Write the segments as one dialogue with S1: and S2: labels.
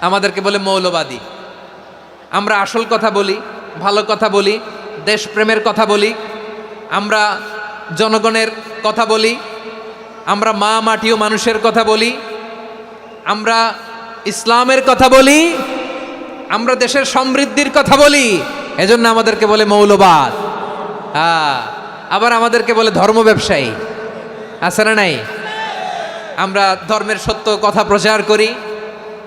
S1: আমাদেরকে বলে মৌলবাদী। আমরা আসল কথা বলি, ভালো কথা বলি, দেশপ্রেমের কথা বলি, আমরা জনগণের কথা বলি, আমরা মা মাটি ও মানুষের কথা বলি, আমরা ইসলামের কথা বলি, আমরা দেশের সমৃদ্ধির কথা বলি। এজন্য আমাদেরকে বলে মৌলবাদ। আবার আমাদেরকে বলে ধর্ম ব্যবসায়ী। আছে না নাই? আমরা ধর্মের সত্য কথা প্রচার করি,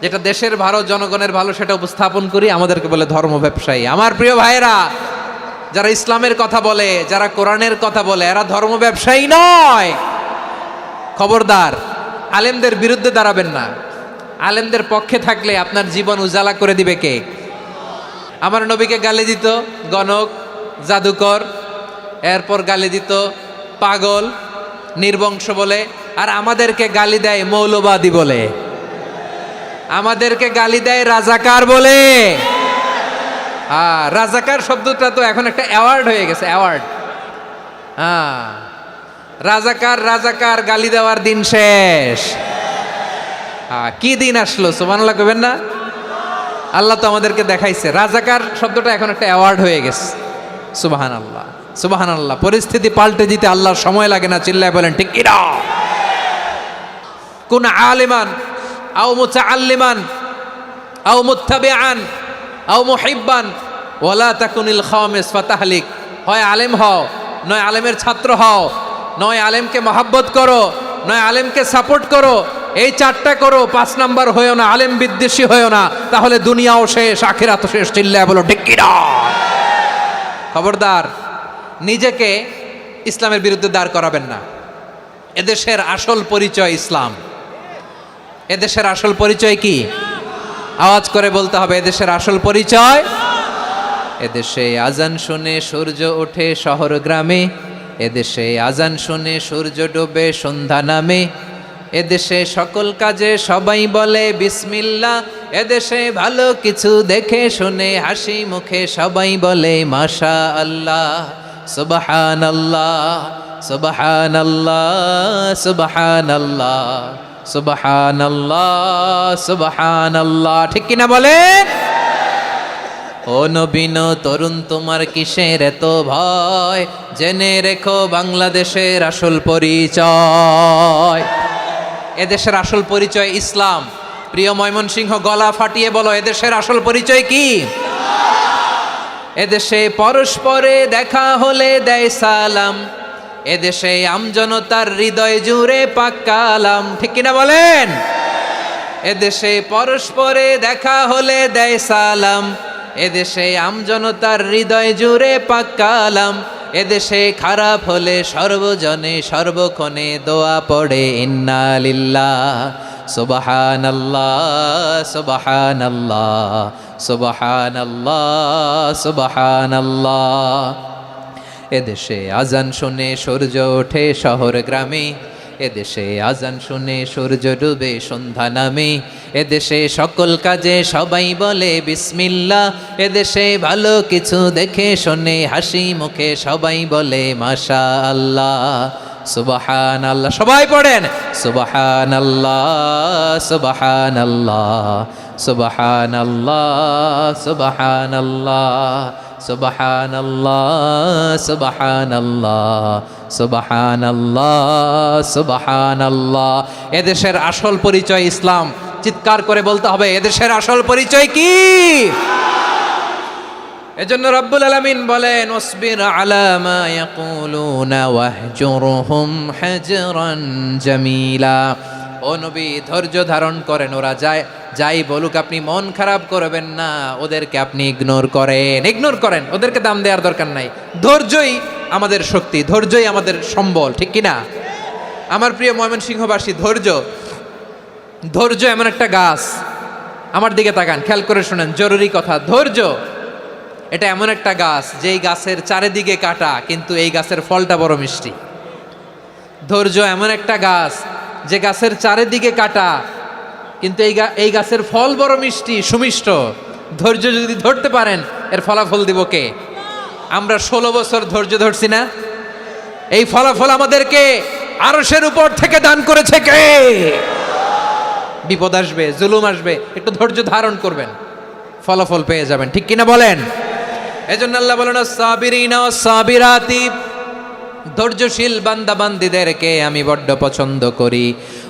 S1: যেটা দেশের ভালো, জনগণের ভালো, সেটা উপস্থাপন করি, আমাদেরকে বলে ধর্ম ব্যবসায়ী। আমার প্রিয় ভাইয়েরা, যারা ইসলামের কথা বলে, যারা কোরআনের কথা বলে, এরা ধর্ম ব্যবসায়ী নয়। খবরদার, আলেমদের বিরুদ্ধে দাঁড়াবেন না। আলেমদের পক্ষে থাকলে আপনার জীবন উজালা করে দিবে কে? আমার নবীকে গালি দিত গণক, জাদুকর, এরপর গালি দিত পাগল, নির্বংশ বলে, আর আমাদেরকে গালি দেয় মৌলবাদী বলে, আমাদেরকে গালি দেয় রাজাকার বলে। রাজাকার শব্দটা তো এখন একটা অ্যাওয়ার্ড হয়ে গেছে, অ্যাওয়ার্ড। রাজাকার রাজাকার গালি দেওয়ার দিন শেষ। কি দিন আসলো? সুবহানাল্লাহ কইবেন না? আল্লাহ তো আমাদেরকে দেখাইছে। রাজাকার শব্দটা এখন একটা অ্যাওয়ার্ড হয়ে গেছে। সুবহানাল্লাহ, সুবহানাল্লাহ। পরিস্থিতি পাল্টে দিতে আল্লাহর সময় লাগে না। চিল্লায় বলেন ঠিক কিনা? কুন আলিমান আও মুতাআল্লিমান আও মুত্তাবিআন আও মুহিব্বান ওয়ালা তাকুনিল খামিস ফাতাহলিক। হয় আলেম হও, নয় আলেমের ছাত্র হও, নয় আলেমকে মহাব্বত করো, নয় আলেমকে সাপোর্ট করো। এই চারটা করো, 5 নাম্বার হয়েও না, আলেম বিদ্বেষী হয়েও না, তাহলে দুনিয়াও শেষ, আখিরাতও শেষ। চিল্লায় বলো ঠিক কিনা? খবরদার, নিজেকে ইসলামের বিরুদ্ধে দাঁড় করাবেন না। এদেশের আসল পরিচয় ইসলাম। এদেশের আসল পরিচয় কি? আওয়াজ করে বলতে হবে, এদেশের আসল পরিচয়। এদেশে আজান শুনে সূর্য ওঠে শহর গ্রামে, এদেশে আজান শুনে সূর্য ডোবে সন্ধ্যা নামে, এদেশে সকল কাজে সবাই বলে বিসমিল্লাহ, এদেশে ভালো কিছু দেখে শুনে হাসি মুখে সবাই বলে মাশা আল্লাহ, সুবহানাল্লাহ, সুবহানাল্লাহ, সুবহানাল্লাহ, সুবহানাল্লাহ, সুবহানাল্লাহ। ঠিক কিনা বলেন? ও নবীন তরুণ, তোমার কিসের এত ভয়? জেনে রেখো বাংলাদেশের আসল পরিচয়। এদেশের আসল পরিচয় ইসলাম। প্রিয় ময়মনসিংহ, গলা ফাটিয়ে বলো, এদেশের আসল পরিচয় কি? এদেশে পরস্পরে দেখা হলে দেয় সালাম, এদেশে আমজনতার হৃদয় জুড়ে পাক কালাম। ঠিক কিনা বলেন? এদেশে পরস্পরে দেখা হলে দেয় সালাম, এদেশে আমজনতার হৃদয় জুড়ে পাক কালাম, এদেশে খারাপ হলে সর্বজনে সর্বক্ষণে দোয়া পড়ে ইন্না লিল্লাহ, সুবহানাল্লাহ, সুবহানাল্লাহ, সুবহানাল্লাহ, সুবহানাল্লাহ। এদেশে আজান শুনে সূর্য ওঠে শহর গ্রামে, এদেশে আজান শুনে সূর্য ডুবে সন্ধ্যা নামে, এদেশে সকল কাজে সবাই বলে বিসমিল্লাহ, এদেশে ভালো কিছু দেখে শুনে হাসি মুখে সবাই বলে মাশা আল্লাহ, সুবহানাল্লাহ। সবাই পড়েন সুবহানাল্লাহ, সুবহানাল্লাহ, সুবহানাল্লাহ, সুবহানাল্লাহ, সুবহানাল্লাহ, সুবহানাল্লাহ, সুবহানাল্লাহ, সুবহানাল্লাহ। এদেশের আসল পরিচয় ইসলাম। চিৎকার করে বলতে হবে, এদেশের আসল পরিচয় কি? এজন্য রব্বুল আলামিন বলেন, ওয়াসবির আলা মা ইয়াকুলুনা ওয়াহজুরহুম হাজরান জামিলা। ও নবী, ধৈর্য ধারণ করেন, ওরা যাই বলুক আপনি মন খারাপ করবেন না, ওদেরকে আপনি ইগনোর করেন, ওদেরকে দাম দেওয়ার দরকার নাই। ধৈর্যই আমাদের শক্তি, ধৈর্যই আমাদের সম্বল। ঠিক কিনা? আমার প্রিয় ময়মনসিংহবাসী, ধৈর্য এমন একটা গাছ। আমার দিকে তাকান, খেয়াল করে শুনেন, জরুরি কথা। ধৈর্য এটা এমন একটা গাছ, যেই গাছের চারিদিকে কাটা, কিন্তু এই গাছের ফলটা বড় মিষ্টি। ধৈর্য এমন একটা গাছ, যে গাছের চারিদিকে কাটা, কিন্তু এই গাছের ফল বড় মিষ্টি, সুমিষ্ট। ধৈর্য যদি ধরতে পারেন, এর ফলাফল দিব কে? আমরা 16 বছর ধৈর্য ধরছি না? এই ফলাফল আমাদেরকে আরশের উপর থেকে দান করেছে কে? বিপদ আসবে, জুলুম আসবে, একটু ধৈর্য ধারণ করবেন, ফলাফল পেয়ে যাবেন। ঠিক কিনা বলেন? এজন্য আল্লাহ বলেন সাবিরিনা ওয়াস সাবিরাতি, ধৈর্যশীল বান্দা বান্দীদেরকে আমি বড্ড পছন্দ করি।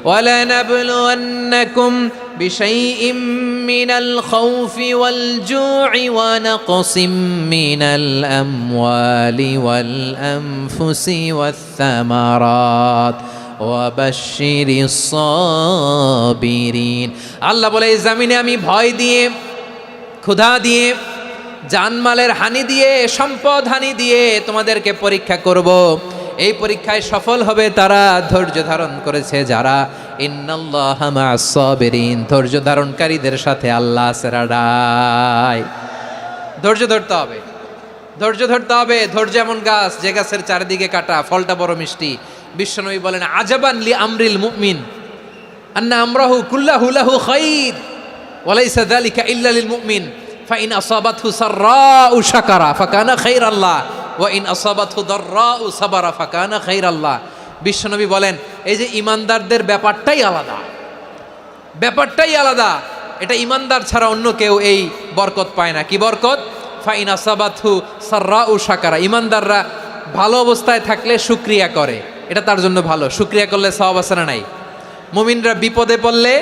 S1: ওয়ালা নাবলুওয়ান্নাকুম বিশাইইম মিনাল খাউফি ওয়াল জু'i ওয়া নাকসিম মিনাল আমওয়ালি ওয়াল আনফুসি ওয়াস সামারাত ওয়া বাশশিরিস সাবিরিন। আল্লাহ বলে এই জমিনে আমি ভয় দিয়ে, ক্ষুধা দিয়ে, জানমালের হানি দিয়ে, সম্পদ হানি দিয়ে তোমাদেরকে পরীক্ষা করব। এই পরীক্ষায় সফল হবে তারা ধৈর্য ধারণ করেছে যারা। ইন্নাল্লাহা মা'আস সাবিরিন, ধৈর্য ধারণকারীদের সাথে আল্লাহ আছে রাডাই। ধৈর্য ধরতে হবে, ধৈর্য ধরতে হবে। ধৈর্য এমন গাছ যে গাছের চারিদিকে কাটা, ফলটা বড় মিষ্টি। বিশ্বনবী বলেন আজাবান লি আমরিল মুমিন আন্না আমরাহু কুল্লাহু লাহু খাইর ওয়া লাইসা যালিকা ইল্লা লিল মুমিন ফাইন আসাবাতহু সাররাউ শাকারা ফাকানা খাইরাল্লাহ ওয়া ইন আসাবাতহু দাররাউ সাবারা ফাকানা খাইরাল্লাহ। বিশ্বনবী বলেন এই যে ইমানদারদের ব্যাপারটাই আলাদা, ব্যাপারটাই আলাদা। এটা ইমানদার ছাড়া অন্য কেউ এই বরকত পায় না। কি বরকত? ফাইন আসাবাতহু সাররাউ শাকারা, ইমানদাররা ভালো অবস্থায় থাকলে শুকরিয়া করে, এটা তার জন্য ভালো। শুকরিয়া করলে সওয়াব আছে না নাই? মুমিনরা বিপদে পড়লে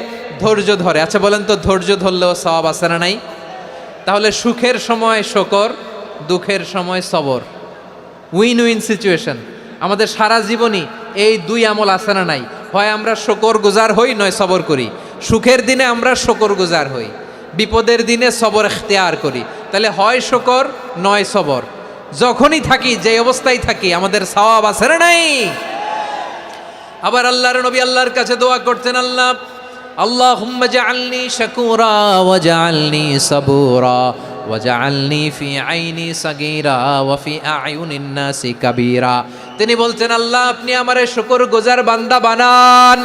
S1: ধৈর্য ধরে। আচ্ছা বলেন তো, ধৈর্য ধরলেও সওয়াব আছে না নাই? তাহলে সুখের সময় শকর, দুঃখের সময় সবর, উইন উইন সিচুয়েশন। আমাদের সারা জীবনই এই দুই আমল আছে না নাই? হয় আমরা শকর গুজার হই, নয় সবর করি। সুখের দিনে আমরা শকর গুজার হই, বিপদের দিনে সবর ইখতিয়ার করি। তাহলে হয় শকর নয় সবর। যখনই থাকি, যে অবস্থায় থাকি, আমাদের সওয়াব আছে না নাই? আবার আল্লাহর নবী আল্লাহর কাছে দোয়া করতেন, আল্লাহ আল্লাহুম্মা জাআলনি শাকুরা ওয়া জাআলনি সাবুরা ওয়া জাআলনি ফি আইনি সাগীরা ওয়া ফি আ'য়ুনিন নাসি কাবীরা। তিনি বলতেন আল্লাহ আপনি আমারে শুকরগুজার বান্দা বানান,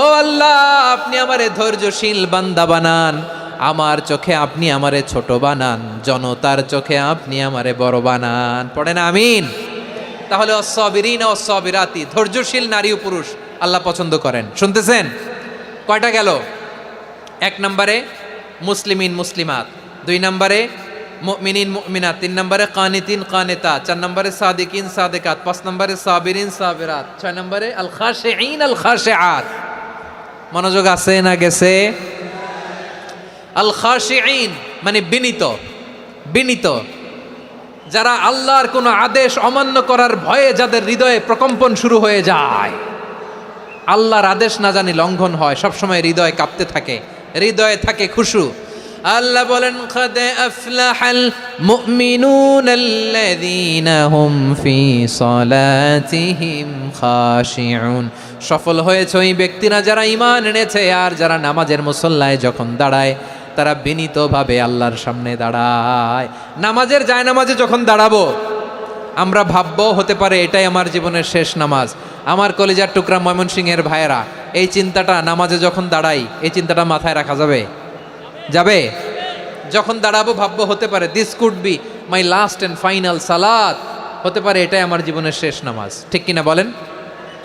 S1: ও আল্লাহ আপনি আমারে ধৈর্যশীল বান্দা বানান, আমার চোখে আপনি আমারে ছোট বানান, জনতার চোখে আপনি আমারে বড় বানান। পড়েন আমিন। তাহলে অস-সাবিরিনা ওয়াস-সাবিরাতি, ধৈর্যশীল নারী ও পুরুষ আল্লাহ পছন্দ করেন। শুনতেছেন? কয়টা গেল? 1 নম্বরে মুসলিমিন মুসলিমাত, 2 নম্বরে মুমিনিন মুমিনাত, 3 নম্বরে কানিতিন কানিতাত, 4 নম্বরে সাদিকিন সাদিকাত, 5 নম্বরে সাবিরিন সাবিরাত, 6 নম্বরে আল খাশিঈন আল খাশিআত। মনোযোগ আছে না গেছে? আল খাশিঈন মানে বিনীত, বিনীত, যারা আল্লাহর কোনো আদেশ অমান্য করার ভয়ে যাদের হৃদয়ে প্রকম্পন শুরু হয়ে যায়, আল্লাহর আদেশ না জানি লঙ্ঘন হয়, সবসময় হৃদয় কাঁপতে থাকে, হৃদয়ে থাকে খুশু। আল্লাহ বলেন قد أفلح المؤمنون الذين هم في صلاتهم خاشعون। সফল হয়েছে ওই ব্যক্তিরা যারা ঈমান এনেছে আর যারা নামাজের মুসল্লায় যখন দাঁড়ায় তারা বিনীতভাবে আল্লাহর সামনে দাঁড়ায়। নামাজের জায়নামাজে যখন দাঁড়াবো আমরা ভাববো হতে পারে এটাই আমার জীবনের শেষ নামাজ। আমার কলিজার টুকরা ময়মনসিংহের ভাইয়েরা, এই চিন্তাটা নামাজে যখন দাঁড়াই, এই চিন্তাটা মাথায় রাখা যাবে? যাবে? যখন দাঁড়াবো ভাববো হতে পারে this could be my last and final সালাত, হতে পারে এটাই আমার জীবনের শেষ নামাজ। ঠিক কিনা বলেন?